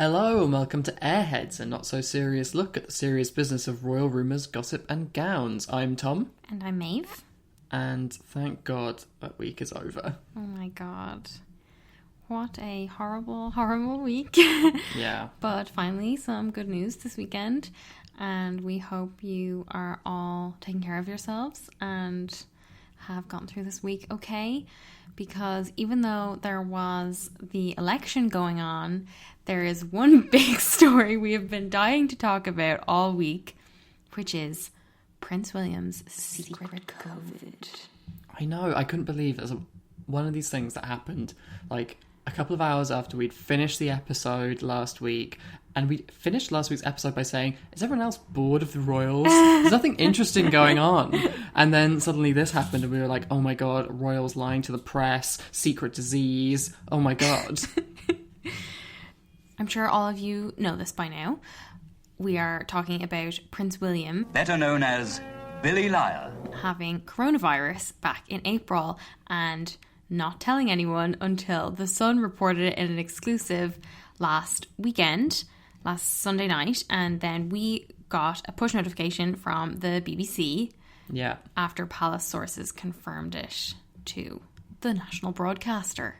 Hello and welcome to Airheads, a not-so-serious look at the serious business of royal rumours, gossip and gowns. I'm Tom. And I'm Maeve. And thank God that week is over. Oh my God. What a horrible, horrible week. Yeah. But finally, some good news this weekend. And we hope you are all taking care of yourselves and have gotten through this week okay. Because even though there was the election going on, there is one big story we have been dying to talk about all week, which is Prince William's secret COVID. I know, I couldn't believe it was one of these things that happened like a couple of hours after we'd finished the episode last week. And we finished last week's episode by saying, is everyone else bored of the royals? There's nothing interesting going on. And then suddenly this happened and we were like, oh my God, royals lying to the press, secret disease, oh my God. I'm sure all of you know this by now. We are talking about Prince William, better known as Billy Liar, having coronavirus back in April and not telling anyone until The Sun reported it in an exclusive last Sunday night, and then we got a push notification from the BBC after palace sources confirmed it to the national broadcaster.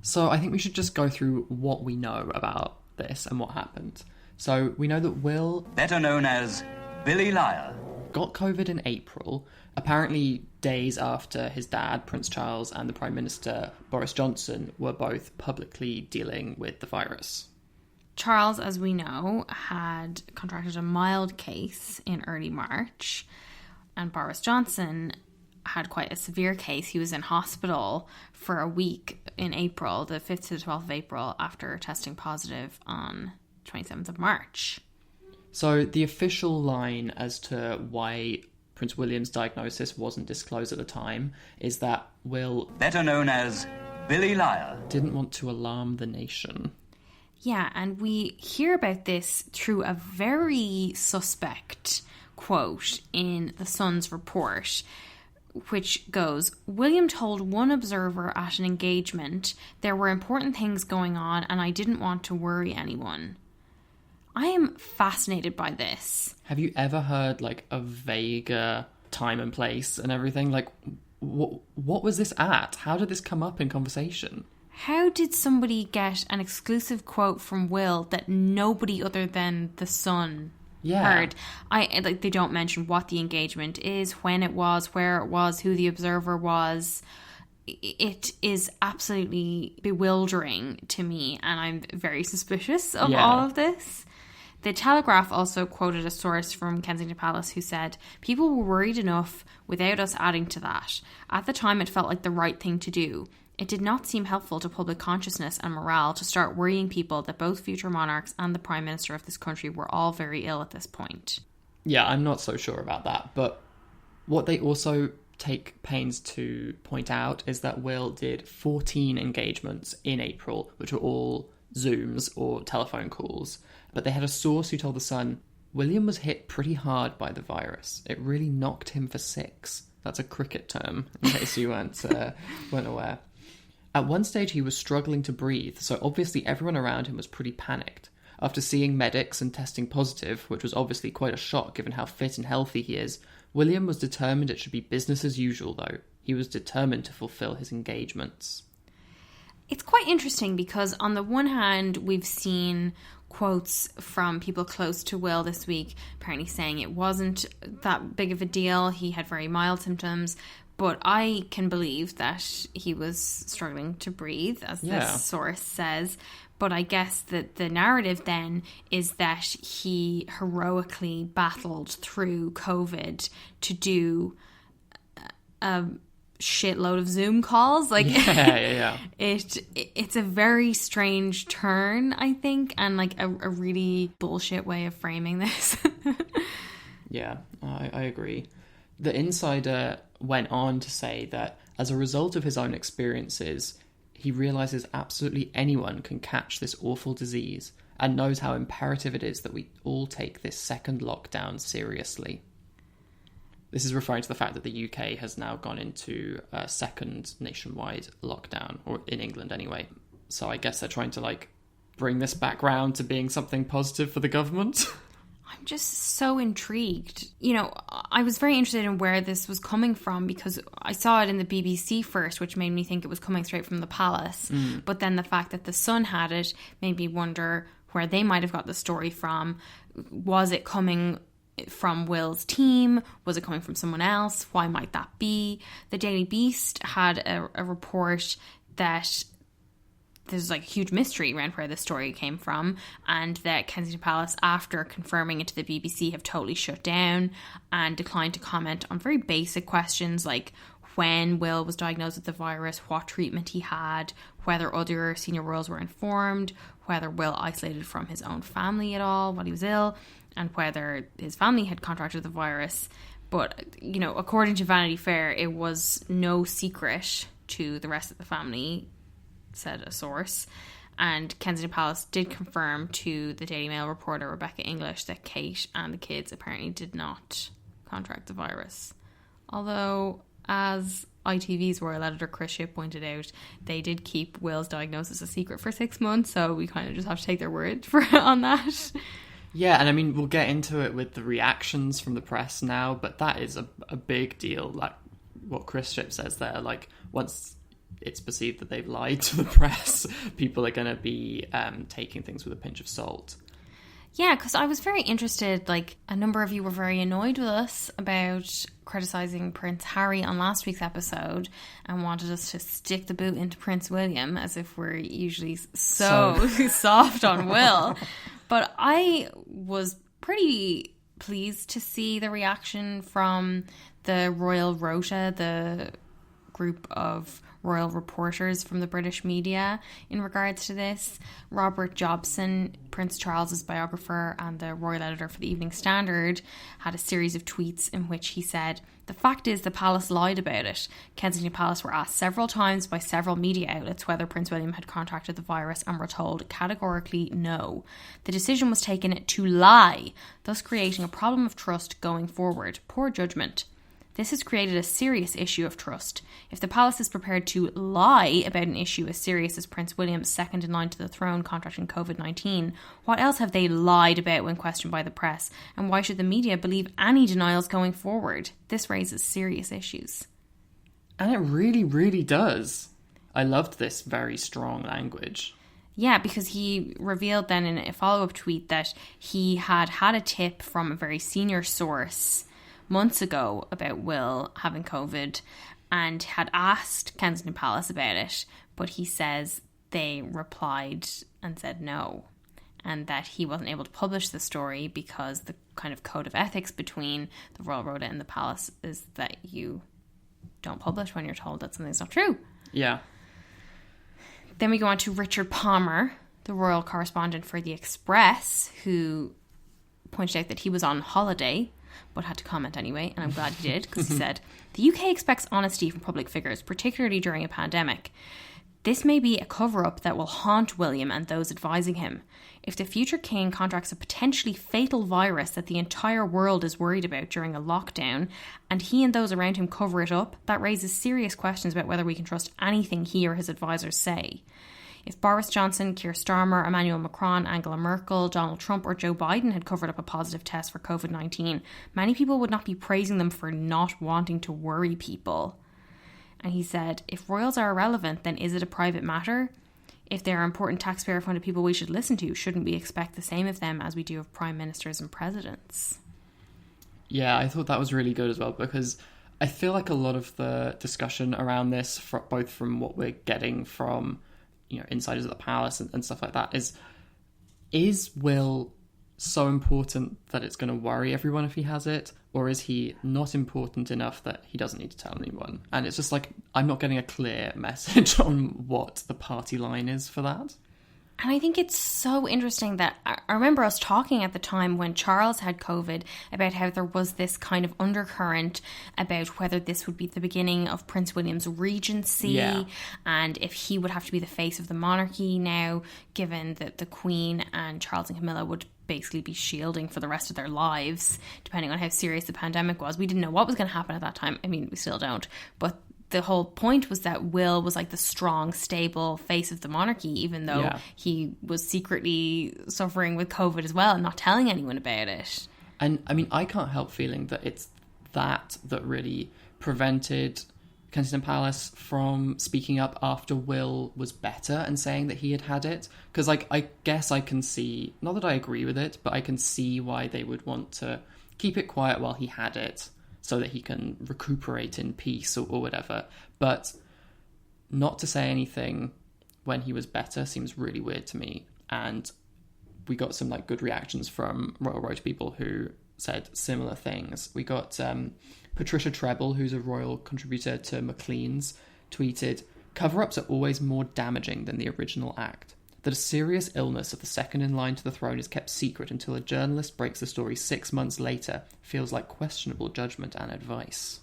So I think we should just go through what we know about this and what happened. So we know that Will, better known as Billy Liar, got COVID in April, apparently days after his dad, Prince Charles, and the Prime Minister, Boris Johnson, were both publicly dealing with the virus. Charles, as we know, had contracted a mild case in early March, and Boris Johnson had quite a severe case. He was in hospital for a week in April, the 5th to the 12th of April, after testing positive on 27th of March. So the official line as to why Prince William's diagnosis wasn't disclosed at the time is that Will, better known as Billy Liar, didn't want to alarm the nation. Yeah, and we hear about this through a very suspect quote in The Sun's report, which goes, William told one observer at an engagement there were important things going on and I didn't want to worry anyone. I am fascinated by this. Have you ever heard like a vaguer time and place and everything? Like, what was this at? How did this come up in conversation? How did somebody get an exclusive quote from Will that nobody other than The Sun heard? They don't mention what the engagement is, when it was, where it was, who the observer was. It is absolutely bewildering to me, and I'm very suspicious of all of this. The Telegraph also quoted a source from Kensington Palace who said, people were worried enough without us adding to that. At the time, it felt like the right thing to do. It did not seem helpful to public consciousness and morale to start worrying people that both future monarchs and the Prime Minister of this country were all very ill at this point. Yeah, I'm not so sure about that. But what they also take pains to point out is that Will did 14 engagements in April, which were all Zooms or telephone calls. But they had a source who told The Sun, William was hit pretty hard by the virus. It really knocked him for 6. That's a cricket term, in case you weren't aware. At one stage, he was struggling to breathe, so obviously everyone around him was pretty panicked. After seeing medics and testing positive, which was obviously quite a shock given how fit and healthy he is, William was determined it should be business as usual, though. He was determined to fulfill his engagements. It's quite interesting because on the one hand, we've seen quotes from people close to Will this week, apparently saying it wasn't that big of a deal. He had very mild symptoms. But I can believe that he was struggling to breathe, as this source says. But I guess that the narrative then is that he heroically battled through COVID to do a shitload of Zoom calls. Like, it's a very strange turn, I think, and like a really bullshit way of framing this. Yeah, I agree. The Insider went on to say that as a result of his own experiences, he realises absolutely anyone can catch this awful disease and knows how imperative it is that we all take this second lockdown seriously. This is referring to the fact that the UK has now gone into a second nationwide lockdown, or in England anyway. So I guess they're trying to bring this back round to being something positive for the government. I'm just so intrigued. You know, I was very interested in where this was coming from because I saw it in the BBC first, which made me think it was coming straight from the palace. But then the fact that the Sun had it made me wonder where they might have got the story from. Was it coming from Will's team? Was it coming from someone else? Why might that be? The Daily Beast had a report that there's like a huge mystery around where this story came from, and that Kensington Palace, after confirming it to the BBC, have totally shut down and declined to comment on very basic questions like when Will was diagnosed with the virus, what treatment he had, whether other senior royals were informed, whether Will isolated from his own family at all while he was ill, and whether his family had contracted the virus. But, you know, according to Vanity Fair, it was no secret to the rest of the family, said a source. And Kensington Palace did confirm to the Daily Mail reporter Rebecca English that Kate and the kids apparently did not contract the virus. Although, as ITV's royal editor Chris Shipp pointed out, they did keep Will's diagnosis a secret for 6 months, so we kind of just have to take their word for on that. Yeah, and I mean, we'll get into it with the reactions from the press now, but that is a big deal. Like what Chris Shipp says there, like once it's perceived that they've lied to the press, people are going to be taking things with a pinch of salt. Yeah, because I was very interested, like a number of you were very annoyed with us about criticising Prince Harry on last week's episode and wanted us to stick the boot into Prince William as if we're usually so soft on Will. But I was pretty pleased to see the reaction from the Royal Rota, the group of royal reporters from the British media in regards to this. Robert Jobson, Prince Charles's biographer and the royal editor for the Evening Standard, had a series of tweets in which he said, "The fact is the palace lied about it. Kensington Palace were asked several times by several media outlets whether Prince William had contracted the virus and were told categorically no. The decision was taken to lie, thus creating a problem of trust going forward. Poor judgment. This has created a serious issue of trust. If the palace is prepared to lie about an issue as serious as Prince William's second in line to the throne contracting COVID-19, what else have they lied about when questioned by the press? And why should the media believe any denials going forward? This raises serious issues." And it really, really does. I loved this very strong language. Yeah, because he revealed then in a follow-up tweet that he had a tip from a very senior source months ago about Will having COVID and had asked Kensington Palace about it, but he says they replied and said no, and that he wasn't able to publish the story because the kind of code of ethics between the Royal Rota and the Palace is that you don't publish when you're told that something's not true. Yeah. Then we go on to Richard Palmer, the royal correspondent for The Express, who pointed out that he was on holiday but had to comment anyway, and I'm glad he did, because he said, "The UK expects honesty from public figures, particularly during a pandemic. This may be a cover-up that will haunt William and those advising him. If the future king contracts a potentially fatal virus that the entire world is worried about during a lockdown, and he and those around him cover it up, that raises serious questions about whether we can trust anything he or his advisors say. If Boris Johnson, Keir Starmer, Emmanuel Macron, Angela Merkel, Donald Trump or Joe Biden had covered up a positive test for COVID-19, many people would not be praising them for not wanting to worry people." And he said, "If royals are irrelevant, then is it a private matter? If they are important taxpayer-funded people we should listen to, shouldn't we expect the same of them as we do of prime ministers and presidents?" Yeah, I thought that was really good as well, because I feel like a lot of the discussion around this, both from what we're getting from insiders at the palace and stuff like that, is Will so important that it's going to worry everyone if he has it, or is he not important enough that he doesn't need to tell anyone? And it's just like, I'm not getting a clear message on what the party line is for that. And I think it's so interesting that I remember us talking at the time when Charles had COVID about how there was this kind of undercurrent about whether this would be the beginning of Prince William's regency, and if he would have to be the face of the monarchy now, given that the Queen and Charles and Camilla would basically be shielding for the rest of their lives, depending on how serious the pandemic was. We didn't know what was going to happen at that time. I mean, we still don't. But the whole point was that Will was like the strong, stable face of the monarchy, even though he was secretly suffering with COVID as well and not telling anyone about it. And I mean, I can't help feeling that it's that really prevented Kensington Palace from speaking up after Will was better and saying that he had it. Because, like, I guess I can see, not that I agree with it, but I can see why they would want to keep it quiet while he had it so that he can recuperate in peace or whatever. But not to say anything when he was better seems really weird to me. And we got some, like, good reactions from Royal Road people who said similar things. We got Patricia Treble, who's a royal contributor to Maclean's, tweeted, "Cover-ups are always more damaging than the original act. That a serious illness of the second in line to the throne is kept secret until a journalist breaks the story 6 months later feels like questionable judgment and advice."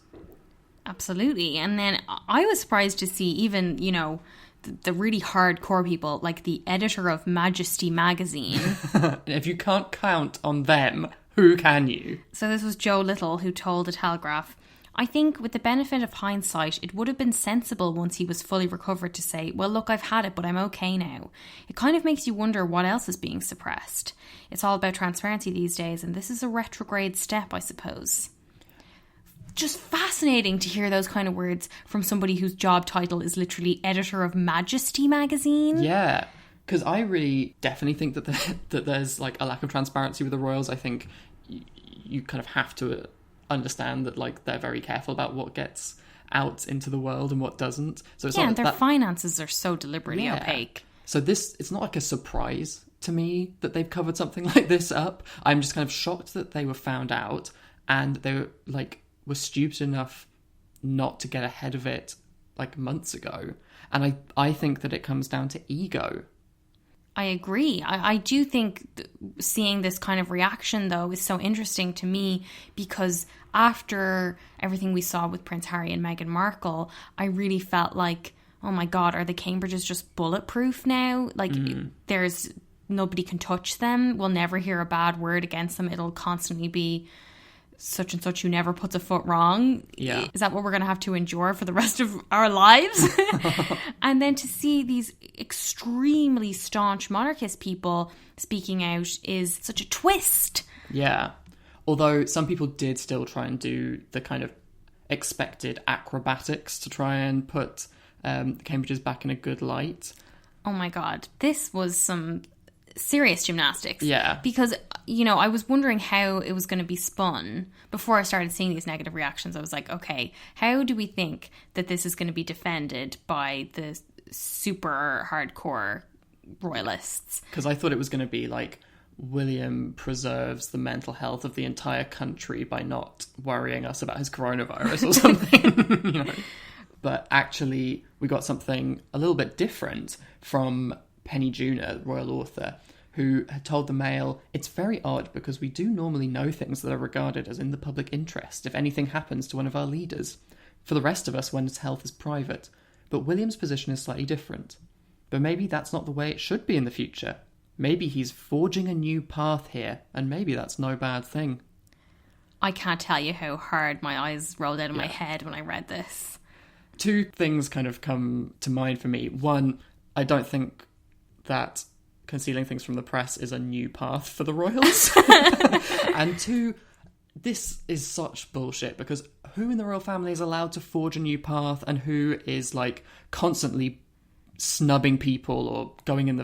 Absolutely. And then I was surprised to see even, you know, the really hardcore people, like the editor of Majesty magazine. If you can't count on them, who can you? So this was Joe Little who told The Telegraph, "I think with the benefit of hindsight, it would have been sensible once he was fully recovered to say, well, look, I've had it, but I'm okay now. It kind of makes you wonder what else is being suppressed. It's all about transparency these days, and this is a retrograde step, I suppose." Just fascinating to hear those kind of words from somebody whose job title is literally editor of Majesty magazine. Yeah, because I really definitely think that there's like a lack of transparency with the royals. I think you kind of have to understand that, like, they're very careful about what gets out into the world and what doesn't. So it's yeah, not and their finances are so deliberately opaque. So it's not like a surprise to me that they've covered something like this up. I'm just kind of shocked that they were found out and they were stupid enough not to get ahead of it like months ago. And I think that it comes down to ego. I agree. I do think seeing this kind of reaction, though, is so interesting to me because after everything we saw with Prince Harry and Meghan Markle, I really felt like, oh my God, are the Cambridges just bulletproof now? Like, there's nobody can touch them. We'll never hear a bad word against them. It'll constantly be such and such who never puts a foot wrong. Yeah. Is that what we're going to have to endure for the rest of our lives? And then to see these extremely staunch monarchist people speaking out is such a twist. Yeah. Although some people did still try and do the kind of expected acrobatics to try and put the Cambridges back in a good light. Oh my God. This was some serious gymnastics. Yeah. Because, you know, I was wondering how it was going to be spun before I started seeing these negative reactions. I was like, okay, how do we think that this is going to be defended by the super hardcore royalists? Because I thought it was going to be like, William preserves the mental health of the entire country by not worrying us about his coronavirus or something, you know. But actually, we got something a little bit different from Penny Junor, the royal author, who had told the Mail, "It's very odd because we do normally know things that are regarded as in the public interest if anything happens to one of our leaders. For the rest of us, one's health is private. But William's position is slightly different. But maybe that's not the way it should be in the future. Maybe he's forging a new path here, and maybe that's no bad thing." I can't tell you how hard my eyes rolled out of my head when I read this. Two things kind of come to mind for me. One, I don't think that concealing things from the press is a new path for the royals. And two, this is such bullshit because who in the royal family is allowed to forge a new path and who is like constantly snubbing people or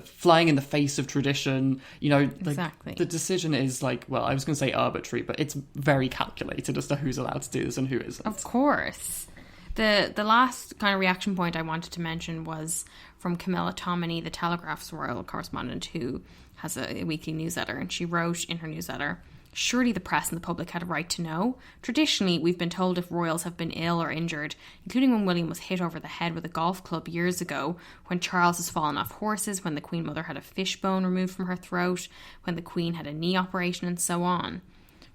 flying in the face of tradition? You know, like, exactly. The decision is like, well, I was going to say arbitrary, but it's very calculated as to who's allowed to do this and who isn't. Of course. The last kind of reaction point I wanted to mention was from Camilla Tominey, the Telegraph's royal correspondent, who has a weekly newsletter, and she wrote in her newsletter, "Surely the press and the public had a right to know. Traditionally, we've been told if royals have been ill or injured, including when William was hit over the head with a golf club years ago, when Charles has fallen off horses, when the Queen Mother had a fishbone removed from her throat, when the Queen had a knee operation, and so on.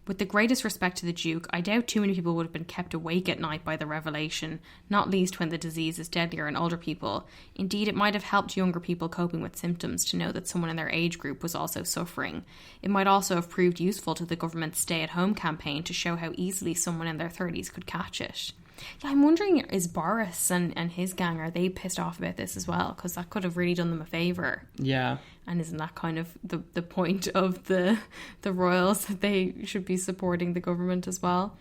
With the greatest respect to the Duke, I doubt too many people would have been kept awake at night by the revelation, not least when the disease is deadlier in older people. Indeed, it might have helped younger people coping with symptoms to know that someone in their age group was also suffering. It might also have proved useful to the government's stay-at-home campaign to show how easily someone in their 30s could catch it. Yeah, I'm wondering, is Boris and his gang, are they pissed off about this as well? Because that could have really done them a favour. Yeah. And isn't that kind of the point of the royals, that they should be supporting the government as well?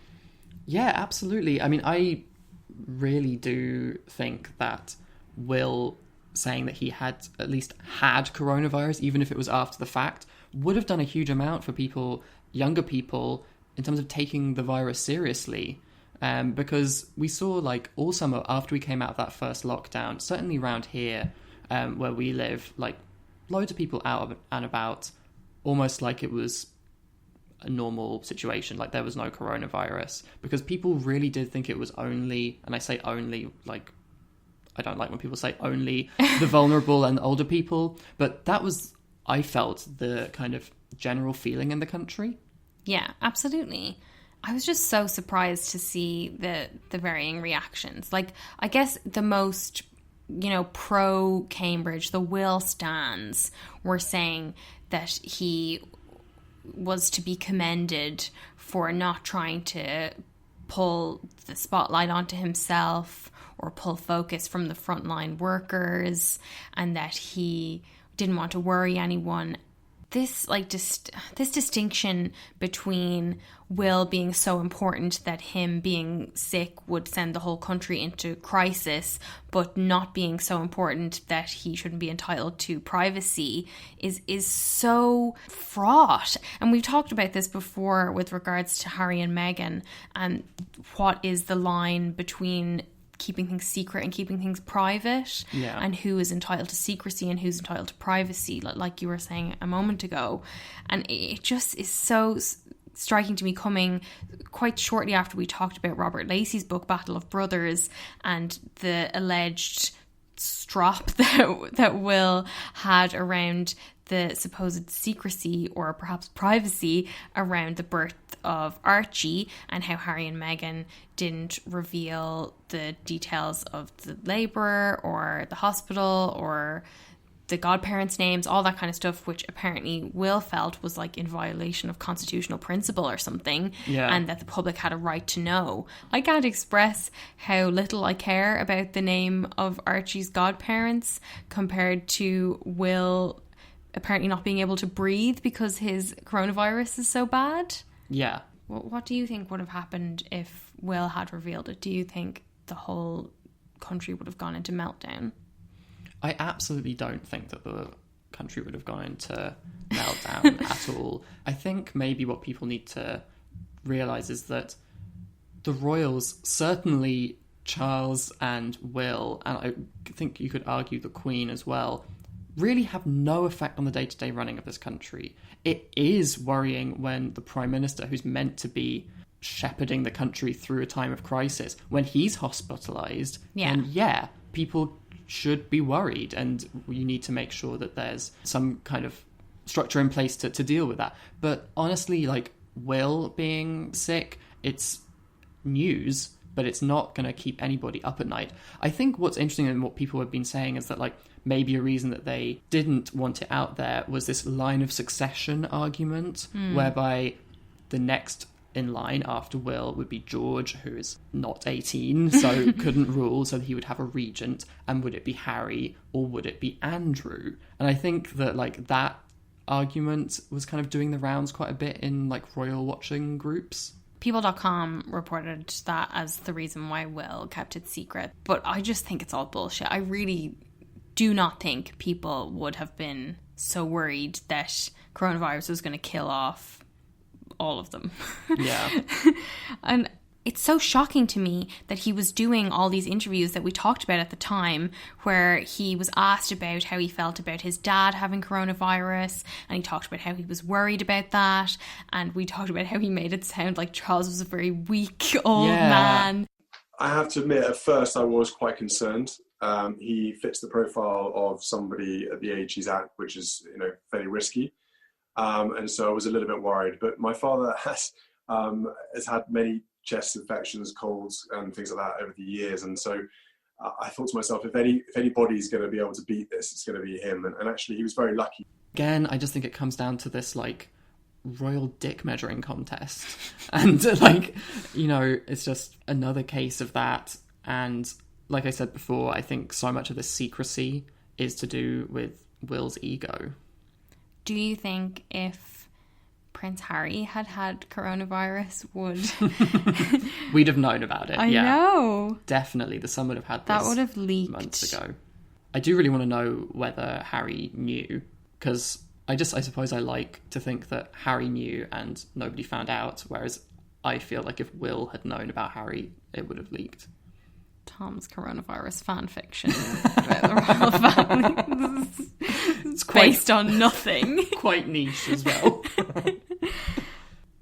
Yeah, absolutely. I mean, I really do think that Will saying that he had at least had coronavirus, even if it was after the fact, would have done a huge amount for people, younger people, in terms of taking the virus seriously. Because we saw, like, all summer after we came out of that first lockdown, certainly around here where we live, like, loads of people out and about, almost like it was a normal situation, like there was no coronavirus, because people really did think it was only, and I say only, like, I don't like when people say only the vulnerable and older people, but that was, I felt, the kind of general feeling in the country. Yeah, absolutely. I was just so surprised to see the varying reactions. Like, I guess the most, pro Cambridge, the Will stands were saying that he was to be commended for not trying to pull the spotlight onto himself or pull focus from the frontline workers, and that he didn't want to worry anyone. This this distinction between Will being so important that him being sick would send the whole country into crisis, but not being so important that he shouldn't be entitled to privacy is so fraught. And we've talked about this before with regards to Harry and Meghan, and what is the line between keeping things secret and keeping things private, and who is entitled to secrecy and who's entitled to privacy, like you were saying a moment ago. And it just is so striking to me, coming quite shortly after we talked about Robert Lacey's book Battle of Brothers and the alleged strop that Will had around the supposed secrecy or perhaps privacy around the birth of Archie, and how Harry and Meghan didn't reveal the details of the labour or the hospital or the godparents' names, all that kind of stuff, which apparently Will felt was like in violation of constitutional principle or something, and that the public had a right to know. I can't express how little I care about the name of Archie's godparents compared to Will apparently not being able to breathe because his coronavirus is so bad. Yeah. What do you think would have happened if Will had revealed it? Do you think the whole country would have gone into meltdown? I absolutely don't think that the country would have gone into meltdown at all. I think maybe what people need to realise is that the royals, certainly Charles and Will, and I think you could argue the Queen as well, really have no effect on the day-to-day running of this country. It is worrying when the Prime Minister, who's meant to be shepherding the country through a time of crisis, when he's hospitalised, and people should be worried, and you need to make sure that there's some kind of structure in place to deal with that. But honestly, like, Will being sick, it's news, but it's not going to keep anybody up at night. I think what's interesting and what people have been saying is that, like, maybe a reason that they didn't want it out there was this line of succession argument, whereby the next in line after Will would be George, who is not 18, so couldn't rule, so he would have a regent. And would it be Harry or would it be Andrew? And I think that, like, that argument was kind of doing the rounds quite a bit in, like, royal watching groups. People.com reported that as the reason why Will kept it secret, but I just think it's all bullshit. I really do not think people would have been so worried that coronavirus was going to kill off all of them. Yeah. And it's so shocking to me that he was doing all these interviews that we talked about at the time, where he was asked about how he felt about his dad having coronavirus, and he talked about how he was worried about that, and we talked about how he made it sound like Charles was a very weak old man. I have to admit, at first I was quite concerned. He fits the profile of somebody at the age he's at, which is, fairly risky. And so I was a little bit worried. But my father has had many chest infections, colds, and things like that over the years. And so I thought to myself, if anybody's going to be able to beat this, it's going to be him. And actually, he was very lucky. Again, I just think it comes down to this, like, royal dick measuring contest. And like, you know, it's just another case of that. And like I said before, I think so much of the secrecy is to do with Will's ego. Do you think if Prince Harry had coronavirus, we'd have known about it? I know. Definitely, the Sun would have had this. That would have leaked months ago. I do really want to know whether Harry knew, because I suppose I like to think that Harry knew and nobody found out, whereas I feel like if Will had known about Harry, it would have leaked. Tom's coronavirus fan fiction about the royal family. It's based on nothing. Quite niche as well.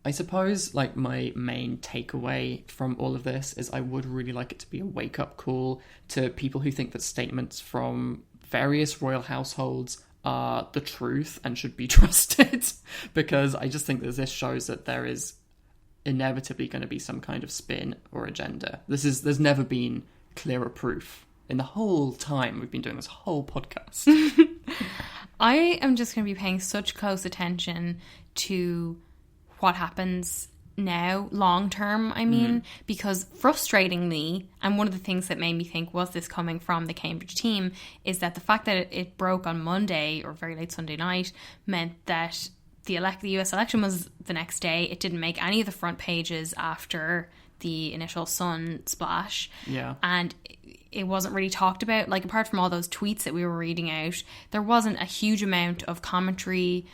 I suppose, like, my main takeaway from all of this is I would really like it to be a wake-up call to people who think that statements from various royal households are the truth and should be trusted, because I just think that this shows that there is inevitably going to be some kind of spin or agenda. There's never been clearer proof in the whole time we've been doing this whole podcast. I am just going to be paying such close attention to what happens now, long term, I mean, because frustratingly, and one of the things that made me think, was this coming from the Cambridge team, is that the fact that it broke on Monday or very late Sunday night meant that the US election was the next day. It didn't make any of the front pages after the initial Sun splash. Yeah. And it wasn't really talked about. Like, apart from all those tweets that we were reading out, there wasn't a huge amount of commentary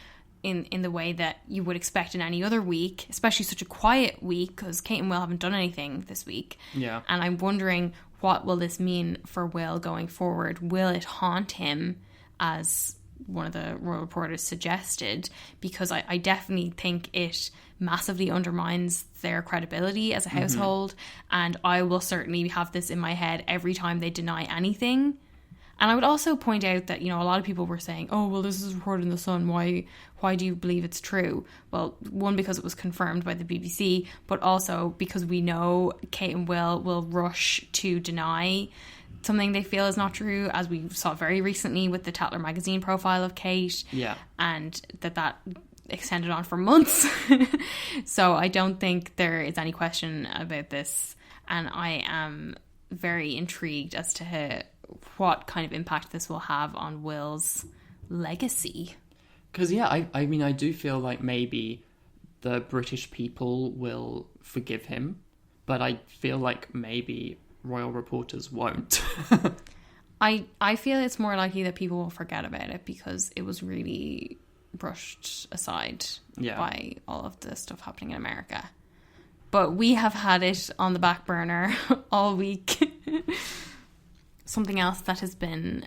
in the way that you would expect in any other week, especially such a quiet week, because Kate and Will haven't done anything this week. Yeah. And I'm wondering, what will this mean for Will going forward? Will it haunt him, as one of the royal reporters suggested? Because I definitely think it massively undermines their credibility as a household, and I will certainly have this in my head every time they deny anything. And I would also point out that, you know, a lot of people were saying, oh, well, this is reported in the Sun, why do you believe it's true? Well, one, because it was confirmed by the BBC, but also because we know Kate and will rush to deny something they feel is not true, as we saw very recently with the Tatler magazine profile of Kate. Yeah. And that extended on for months. So I don't think there is any question about this. And I am very intrigued as to what kind of impact this will have on Will's legacy. Because, yeah, I mean, I do feel like maybe the British people will forgive him, but I feel like maybe royal reporters won't. I feel it's more likely that people will forget about it because it was really brushed aside by all of the stuff happening in America. But we have had it on the back burner all week. Something else that has been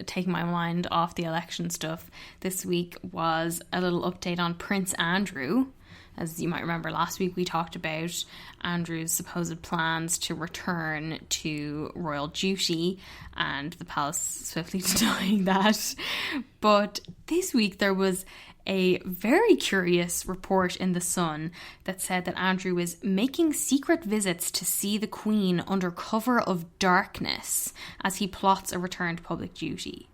taking my mind off the election stuff this week was a little update on Prince Andrew. As you might remember, last week we talked about Andrew's supposed plans to return to royal duty, and the palace swiftly denying that. But this week there was a very curious report in The Sun that said that Andrew is making secret visits to see the Queen under cover of darkness as he plots a return to public duty.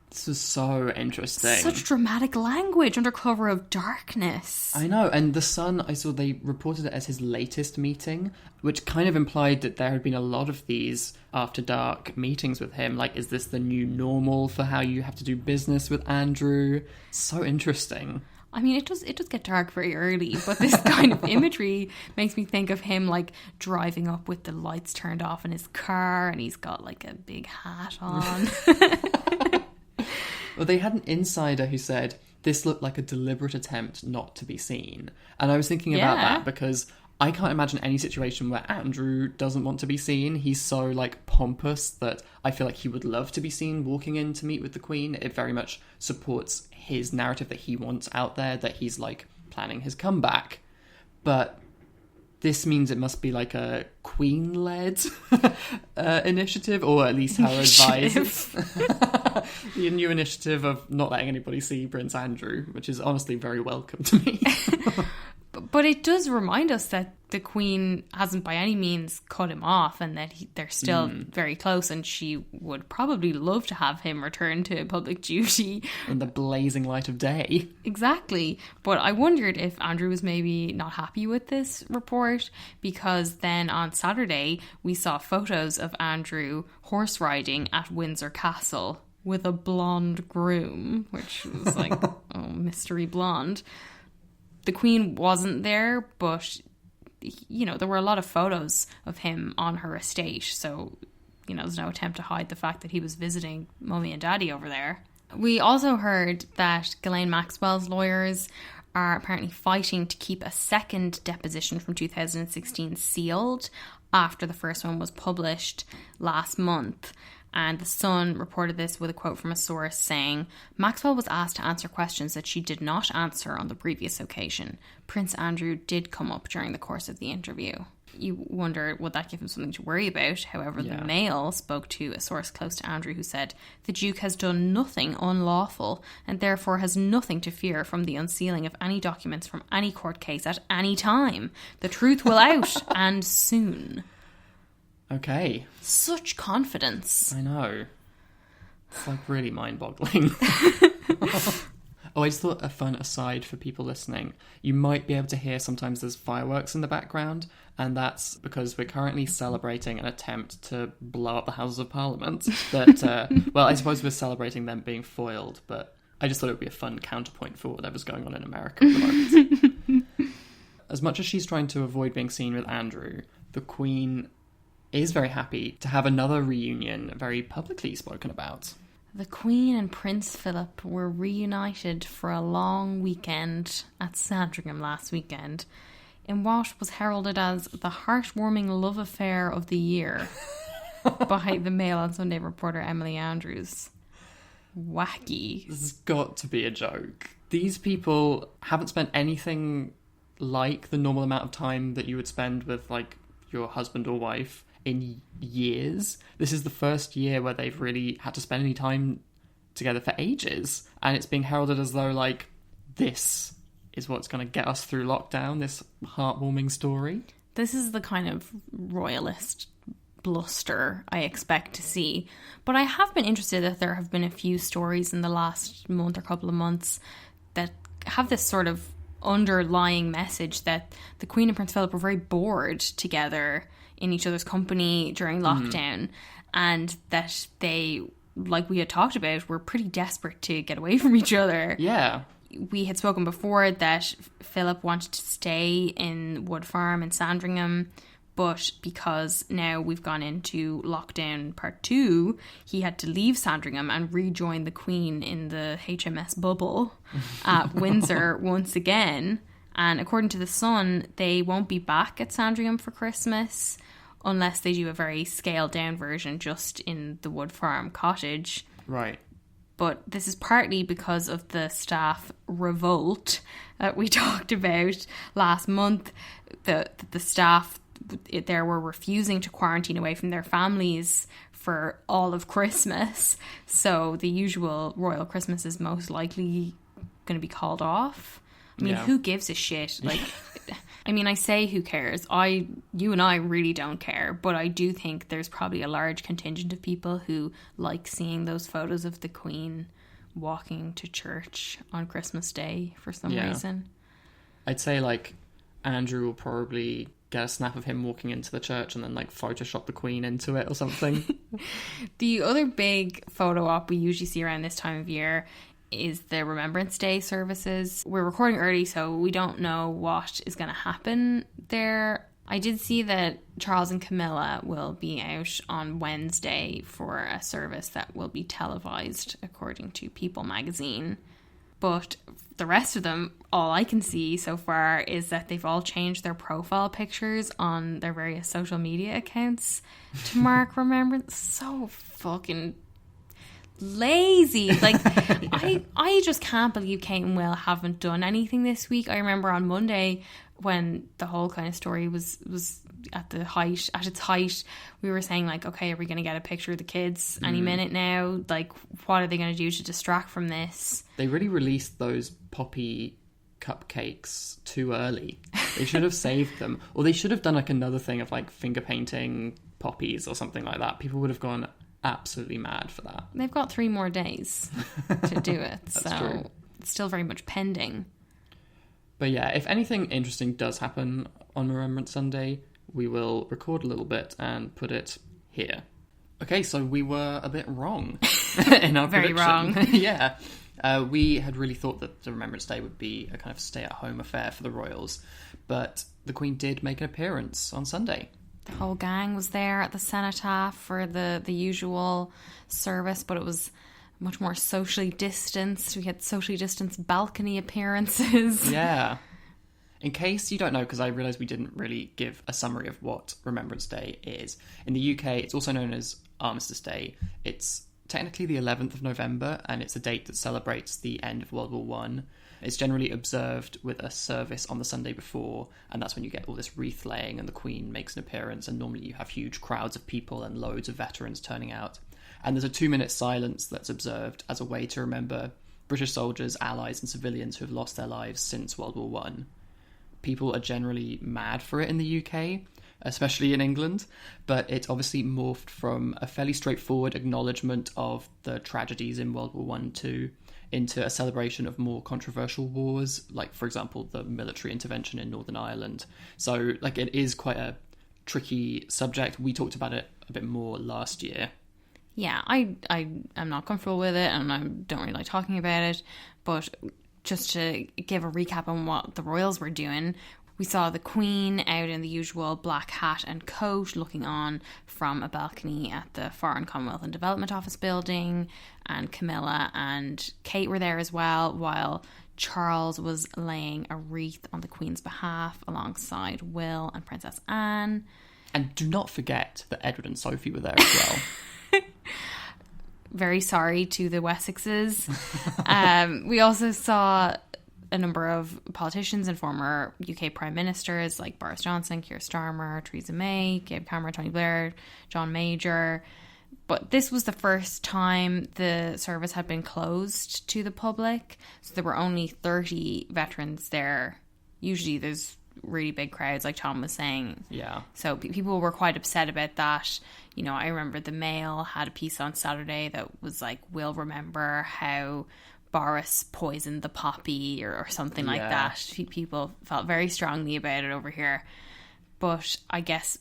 This is so interesting. Such dramatic language, under cover of darkness. I know, and The Sun, I saw they reported it as his latest meeting, which kind of implied that there had been a lot of these after dark meetings with him. Like, is this the new normal for how you have to do business with Andrew? So interesting. I mean, it does get dark very early, but this kind of imagery makes me think of him, like, driving up with the lights turned off in his car, and he's got, like, a big hat on. Well, they had an insider who said this looked like a deliberate attempt not to be seen. And I was thinking about that because I can't imagine any situation where Andrew doesn't want to be seen. He's so, like, pompous that I feel like he would love to be seen walking in to meet with the Queen. It very much supports his narrative that he wants out there, that he's, like, planning his comeback. But this means it must be like a Queen-led initiative, or at least her advisors. The new initiative of not letting anybody see Prince Andrew, which is honestly very welcome to me. But But it does remind us that the Queen hasn't by any means cut him off, and that they're still very close, and she would probably love to have him return to public duty. In the blazing light of day. Exactly. But I wondered if Andrew was maybe not happy with this report, because then on Saturday we saw photos of Andrew horse riding at Windsor Castle with a blonde groom, which was like, oh, mystery blonde. The Queen wasn't there, but, you know, there were a lot of photos of him on her estate. So, you know, there's no attempt to hide the fact that he was visiting Mummy and Daddy over there. We also heard that Ghislaine Maxwell's lawyers are apparently fighting to keep a second deposition from 2016 sealed after the first one was published last month. And The Sun reported this with a quote from a source saying, Maxwell was asked to answer questions that she did not answer on the previous occasion. Prince Andrew did come up during the course of the interview. You wonder, would that give him something to worry about? However, the Mail spoke to a source close to Andrew who said, the Duke has done nothing unlawful and therefore has nothing to fear from the unsealing of any documents from any court case at any time. The truth will out, and soon. Okay. Such confidence. I know. It's like really mind-boggling. Oh, I just thought a fun aside for people listening. You might be able to hear sometimes there's fireworks in the background, and that's because we're currently celebrating an attempt to blow up the Houses of Parliament. That, well, I suppose we're celebrating them being foiled, but I just thought it would be a fun counterpoint for whatever's going on in America at the moment. As much as she's trying to avoid being seen with Andrew, the Queen is very happy to have another reunion very publicly spoken about. The Queen and Prince Philip were reunited for a long weekend at Sandringham last weekend in what was heralded as the heartwarming love affair of the year by the Mail on Sunday reporter Emily Andrews. Wacky. This has got to be a joke. These people haven't spent anything like the normal amount of time that you would spend with, like, your husband or wife in years. This is the first year where they've really had to spend any time together for ages, and it's being heralded as though, like, this is what's going to get us through lockdown, this heartwarming story. This is the kind of royalist bluster I expect to see. But I have been interested that there have been a few stories in the last month or couple of months that have this sort of underlying message that the Queen and Prince Philip were very bored together in each other's company during lockdown, and that they, like we had talked about, were pretty desperate to get away from each other. Yeah. We had spoken before that Philip wanted to stay in Wood Farm in Sandringham, but because now we've gone into lockdown part 2, he had to leave Sandringham and rejoin the Queen in the HMS Bubble at Windsor once again. And according to The Sun, they won't be back at Sandringham for Christmas unless they do a very scaled down version just in the Wood Farm cottage. Right. But this is partly because of the staff revolt that we talked about last month. The staff there were refusing to quarantine away from their families for all of Christmas. So the usual royal Christmas is most likely going to be called off. I mean, who gives a shit? Like, I mean, I say who cares. You and I really don't care, but I do think there's probably a large contingent of people who like seeing those photos of the Queen walking to church on Christmas Day for some reason. I'd say, like, Andrew will probably get a snap of him walking into the church and then, like, Photoshop the Queen into it or something. The other big photo op we usually see around this time of year is the Remembrance Day services. We're recording early, so we don't know what is going to happen there. I did see that Charles and Camilla will be out on Wednesday for a service that will be televised, according to People magazine. But the rest of them, all I can see so far is that they've all changed their profile pictures on their various social media accounts to mark Remembrance. So fucking lazy. Like, I just can't believe Kate and Will haven't done anything this week. I remember on Monday when the whole kind of story was at its height, we were saying, like, okay, are we going to get a picture of the kids any minute now? Like, what are they going to do to distract from this? They really released those poppy cupcakes too early. They should have saved them. Or they should have done like another thing of like finger painting poppies or something like that. People would have gone absolutely mad for that. They've got 3 more days to do it. That's so true. It's still very much pending. But yeah, if anything interesting does happen on Remembrance Sunday, we will record a little bit and put it here. Okay, so we were a bit wrong in our Very prediction. wrong. Yeah. We had really thought that the Remembrance Day would be a kind of stay-at-home affair for the royals, but the Queen did make an appearance on Sunday. The whole gang was there at the Cenotaph for the usual service, but it was much more socially distanced. We had socially distanced balcony appearances. Yeah. In case you don't know, because I realised we didn't really give a summary of what Remembrance Day is. In the UK, it's also known as Armistice Day. It's technically the 11th of November, and it's a date that celebrates the end of World War One. It's generally observed with a service on the Sunday before, and that's when you get all this wreath laying and the Queen makes an appearance, and normally you have huge crowds of people and loads of veterans turning out. And there's a 2-minute silence that's observed as a way to remember British soldiers, allies and civilians who have lost their lives since World War One. People are generally mad for it in the UK, especially in England, but it's obviously morphed from a fairly straightforward acknowledgement of the tragedies in World War One, II, into a celebration of more controversial wars, like, for example, the military intervention in Northern Ireland. So, like, it is quite a tricky subject. We talked about it a bit more last year. Yeah, I am not comfortable with it, and I don't really like talking about it, but just to give a recap on what the royals were doing, we saw the Queen out in the usual black hat and coat looking on from a balcony at the Foreign Commonwealth and Development Office building, and Camilla and Kate were there as well, while Charles was laying a wreath on the Queen's behalf alongside Will and Princess Anne. And do not forget that Edward and Sophie were there as well. Very sorry to the Wessexes. We also saw a number of politicians and former UK Prime Ministers like Boris Johnson, Keir Starmer, Theresa May, Gabe Cameron, Tony Blair, John Major. But this was the first time the service had been closed to the public. So there were only 30 veterans there. Usually there's really big crowds, like Tom was saying. Yeah. So people were quite upset about that. You know, I remember the Mail had a piece on Saturday that was like, we'll remember how Boris poisoned the poppy or something like that. People felt very strongly about it over here. But I guess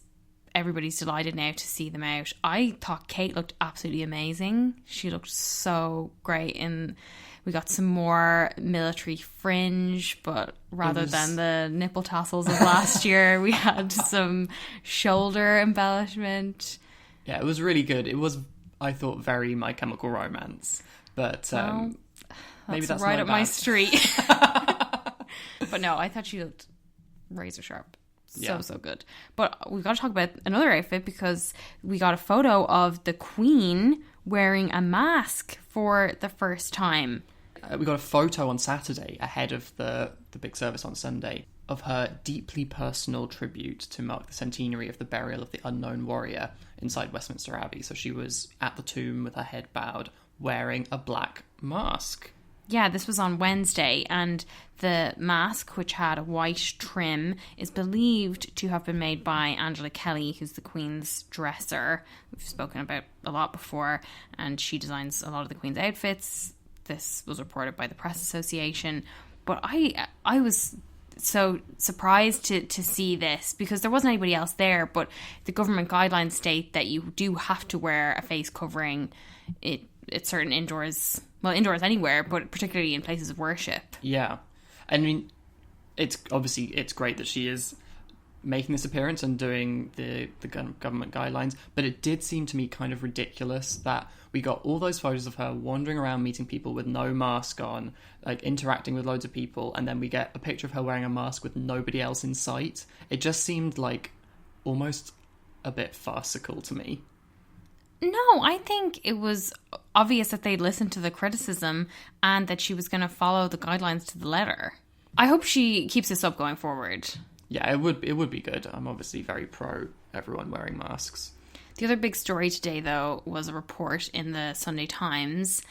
everybody's delighted now to see them out. I thought Kate looked absolutely amazing. She looked so great, and we got some more military fringe, but rather than the nipple tassels of last year, we had some shoulder embellishment. Yeah, it was really good. It was, I thought, very My Chemical Romance. But maybe that's right not up bad. my street. But no, I thought she looked razor sharp. So good. But we've got to talk about another outfit, because we got a photo of the Queen wearing a mask for the first time. We got a photo on Saturday ahead of the big service on Sunday of her deeply personal tribute to mark the centenary of the burial of the unknown warrior inside Westminster Abbey. So she was at the tomb with her head bowed, wearing a black mask. Yeah, this was on Wednesday, and the mask, which had a white trim, is believed to have been made by Angela Kelly, who's the Queen's dresser. We've spoken about a lot before, and she designs a lot of the Queen's outfits. This was reported by the Press Association. But I was so surprised to see this, because there wasn't anybody else there, but the government guidelines state that you do have to wear a face covering. It's certain indoors anywhere, but particularly in places of worship. Yeah. I mean, it's great that she is making this appearance and doing the government guidelines, but it did seem to me kind of ridiculous that we got all those photos of her wandering around meeting people with no mask on, like interacting with loads of people, and then we get a picture of her wearing a mask with nobody else in sight. It just seemed like almost a bit farcical to me. No, I think it was obvious that they'd listened to the criticism and that she was going to follow the guidelines to the letter. I hope she keeps this up going forward. Yeah, it would be good. I'm obviously very pro everyone wearing masks. The other big story today, though, was a report in the Sunday Times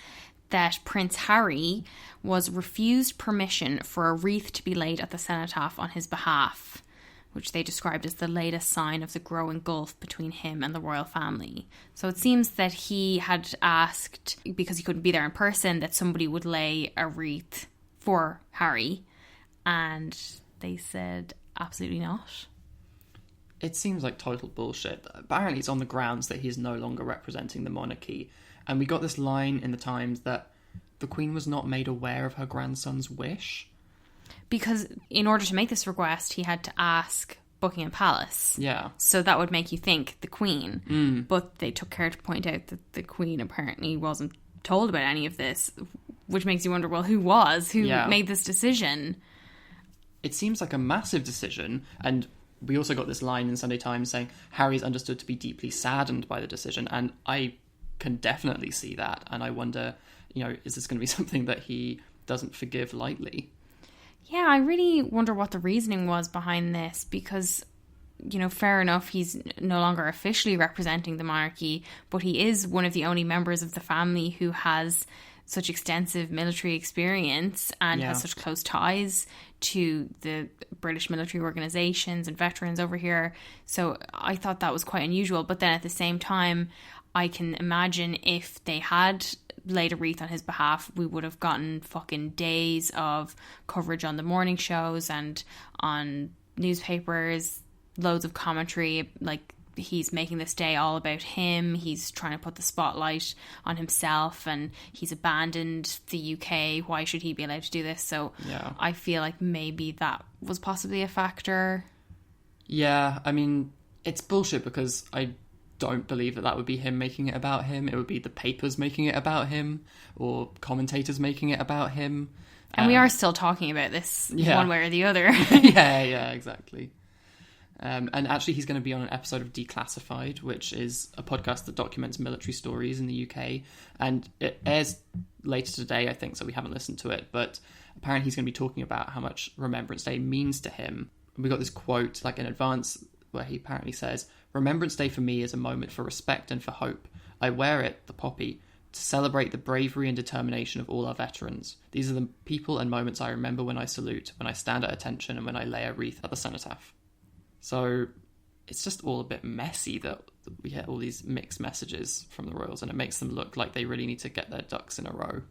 that Prince Harry was refused permission for a wreath to be laid at the Cenotaph on his behalf, which they described as the latest sign of the growing gulf between him and the royal family. So it seems that he had asked, because he couldn't be there in person, that somebody would lay a wreath for Harry, and they said absolutely not. It seems like total bullshit. Apparently it's on the grounds that he's no longer representing the monarchy. And we got this line in the Times that the Queen was not made aware of her grandson's wish. Because in order to make this request, he had to ask Buckingham Palace. Yeah. So that would make you think the Queen. But they took care to point out that the Queen apparently wasn't told about any of this, which makes you wonder, well, who was? Who made this decision? It seems like a massive decision, and we also got this line in Sunday Times saying Harry's understood to be deeply saddened by the decision, and I can definitely see that, and I wonder, is this going to be something that he doesn't forgive lightly? Yeah, I really wonder what the reasoning was behind this, because, fair enough, he's no longer officially representing the monarchy, but he is one of the only members of the family who has such extensive military experience and has such close ties to the British military organisations and veterans over here. So I thought that was quite unusual. But then at the same time, I can imagine if they had laid a wreath on his behalf, we would have gotten fucking days of coverage on the morning shows and on newspapers, loads of commentary, like he's making this day all about him, he's trying to put the spotlight on himself, and he's abandoned the UK, why should he be allowed to do this? So I feel like maybe that was possibly a factor. Yeah, I mean, it's bullshit, because I don't believe that would be him making it about him. It would be the papers making it about him, or commentators making it about him. And we are still talking about this one way or the other. yeah, exactly. And actually he's going to be on an episode of Declassified, which is a podcast that documents military stories in the UK, and it airs later today, I think, so we haven't listened to it, but apparently he's going to be talking about how much Remembrance Day means to him. We got this quote like in advance where he apparently says, "Remembrance Day for me is a moment for respect and for hope. I wear it, the poppy, to celebrate the bravery and determination of all our veterans. These are the people and moments I remember when I salute, when I stand at attention, and when I lay a wreath at the Cenotaph." So it's just all a bit messy that we get all these mixed messages from the royals, and it makes them look like they really need to get their ducks in a row.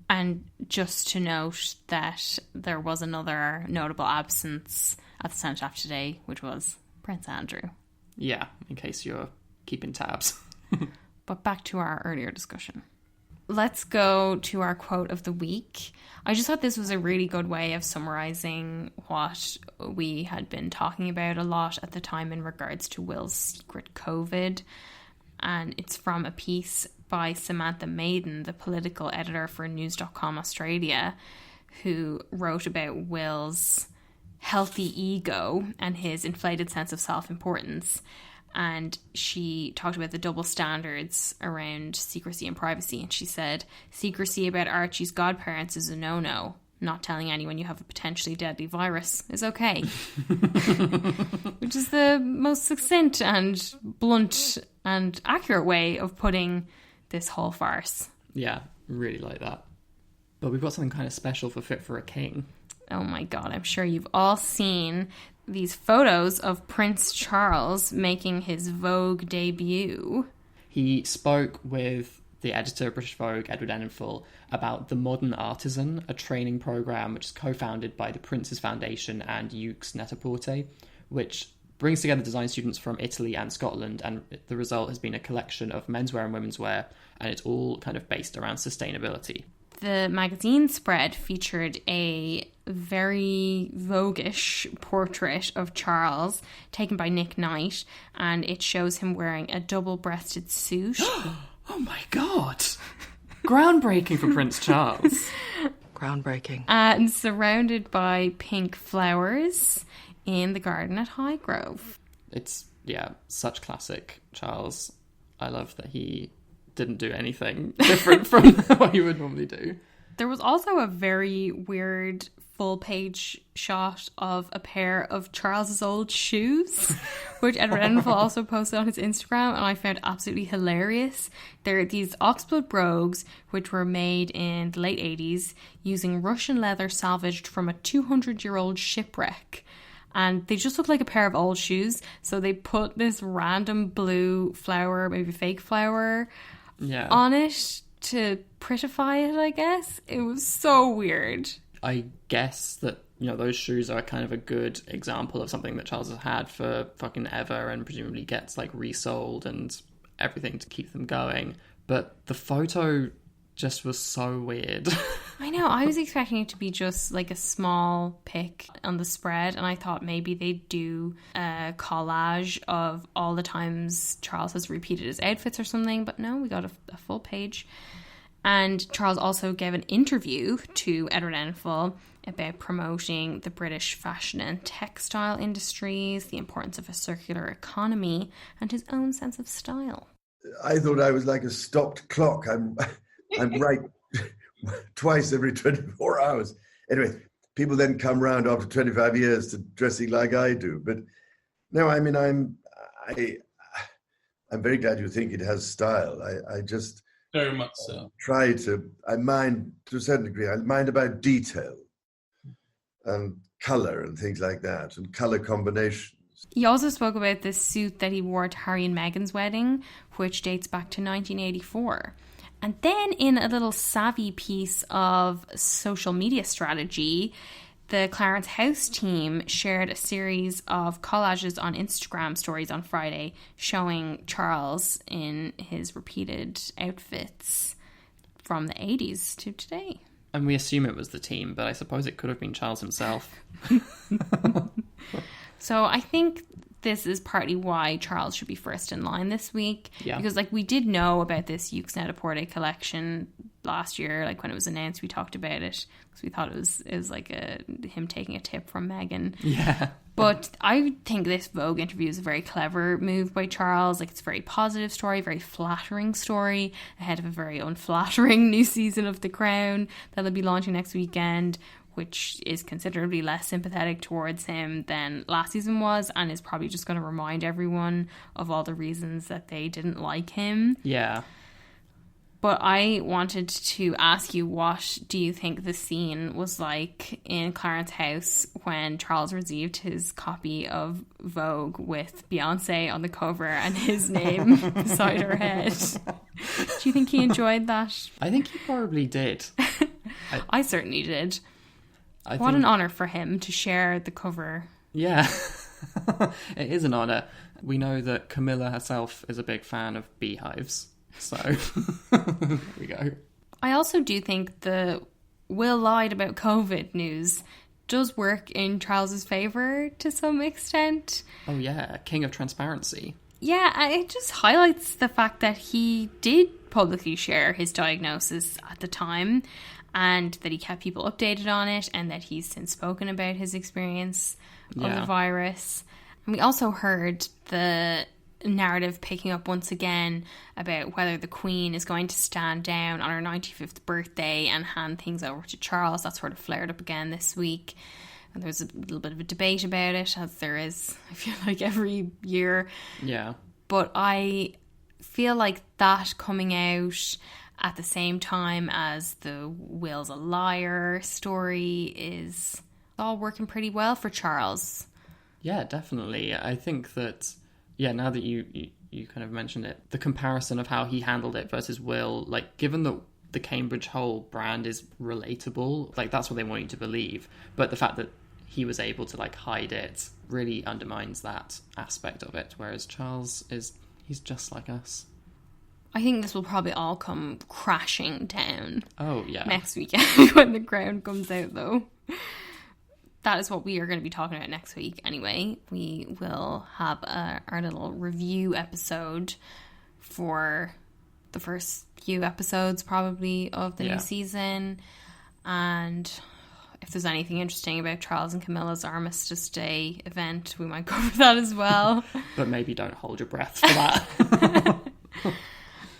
And just to note that there was another notable absence at the Cenotaph today, which was Prince Andrew. Yeah, in case you're keeping tabs. But back to our earlier discussion. Let's go to our quote of the week. I just thought this was a really good way of summarising what we had been talking about a lot at the time in regards to Will's secret COVID. And it's from a piece by Samantha Maiden, the political editor for News.com Australia, who wrote about Will's healthy ego and his inflated sense of self-importance. And she talked about the double standards around secrecy and privacy. And she said, secrecy about Archie's godparents is a no-no. Not telling anyone you have a potentially deadly virus is okay. Which is the most succinct and blunt and accurate way of putting this whole farce. Yeah, really like that. But we've got something kind of special for Fit for a King. Oh my God, I'm sure you've all seen these photos of Prince Charles making his Vogue debut. He spoke with the editor of British Vogue, Edward Enninful, about The Modern Artisan, a training programme which is co-founded by the Prince's Foundation and Yux Net-a-Porter, which brings together design students from Italy and Scotland, and the result has been a collection of menswear and women's wear, and it's all kind of based around sustainability. The magazine spread featured a very Vogue-ish portrait of Charles taken by Nick Knight, and it shows him wearing a double-breasted suit. Oh my God! Groundbreaking for Prince Charles. Groundbreaking. And surrounded by pink flowers in the garden at Highgrove. It's, such classic Charles. I love that he didn't do anything different from what he would normally do. There was also a very weird full page shot of a pair of Charles's old shoes, which Edward Enninful also posted on his Instagram, and I found absolutely hilarious. There are these oxblood brogues, which were made in the late 80s using Russian leather salvaged from a 200-year-old shipwreck. And they just look like a pair of old shoes. So they put this random blue flower, maybe fake flower, on it to prettify it, I guess. It was so weird. I guess that, those shoes are kind of a good example of something that Charles has had for fucking ever and presumably gets like resold and everything to keep them going. But the photo just was so weird. I know. I was expecting it to be just like a small pic on the spread, and I thought maybe they'd do a collage of all the times Charles has repeated his outfits or something, but no, we got a full page. And Charles also gave an interview to Edward Enninful about promoting the British fashion and textile industries, the importance of a circular economy, and his own sense of style. I thought I was like a stopped clock. I'm right twice every 24 hours. Anyway, people then come round after 25 years to dressing like I do. But no, I mean, I'm very glad you think it has style. I just very much so. I mind to a certain degree. I mind about detail and colour and things like that, and colour combinations. He also spoke about this suit that he wore to Harry and Meghan's wedding, which dates back to 1984. And then in a little savvy piece of social media strategy, the Clarence House team shared a series of collages on Instagram stories on Friday showing Charles in his repeated outfits from the 80s to today. And we assume it was the team, but I suppose it could have been Charles himself. So I think this is partly why Charles should be first in line this week. Yeah. Because we did know about this Yeux Net-a-Porter collection last year. When it was announced, we talked about it because we thought it was like him taking a tip from Meghan. Yeah. But I think this Vogue interview is a very clever move by Charles. It's a very positive story, very flattering story ahead of a very unflattering new season of The Crown that'll be launching next weekend, which is considerably less sympathetic towards him than last season was, and is probably just going to remind everyone of all the reasons that they didn't like him. Yeah. But I wanted to ask you, what do you think the scene was like in Clarence House when Charles received his copy of Vogue with Beyonce on the cover and his name beside her head? Do you think he enjoyed that? I think he probably did. I certainly did. What an honour for him to share the cover. Yeah, it is an honour. We know that Camilla herself is a big fan of beehives, so there we go. I also do think the Will lied about COVID news does work in Charles's favour to some extent. Oh yeah, king of transparency. Yeah, it just highlights the fact that he did publicly share his diagnosis at the time, and that he kept people updated on it, and that he's since spoken about his experience of the virus. And we also heard the narrative picking up once again about whether the Queen is going to stand down on her 95th birthday and hand things over to Charles. That sort of flared up again this week. And there was a little bit of a debate about it, as there is, I feel like, every year. Yeah. But I feel like that coming out at the same time as the Will's a liar story is all working pretty well for Charles. Yeah, definitely. I think that, now that you kind of mentioned it, the comparison of how he handled it versus Will, given that the Cambridge whole brand is relatable, that's what they want you to believe. But the fact that he was able to hide it really undermines that aspect of it. Whereas Charles he's just like us. I think this will probably all come crashing down. Oh, yeah. Next weekend when The Crown comes out, though. That is what we are going to be talking about next week anyway. We will have our little review episode for the first few episodes, probably, of the new season. And if there's anything interesting about Charles and Camilla's Armistice Day event, we might cover that as well. But maybe don't hold your breath for that.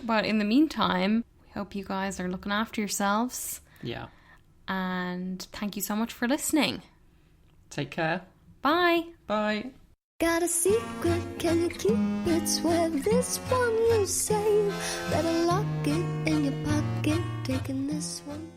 But in the meantime, we hope you guys are looking after yourselves. Yeah. And thank you so much for listening. Take care. Bye. Bye. Got a secret, can you keep it? Swear this one you'll save. Better lock it in your pocket, taking this one.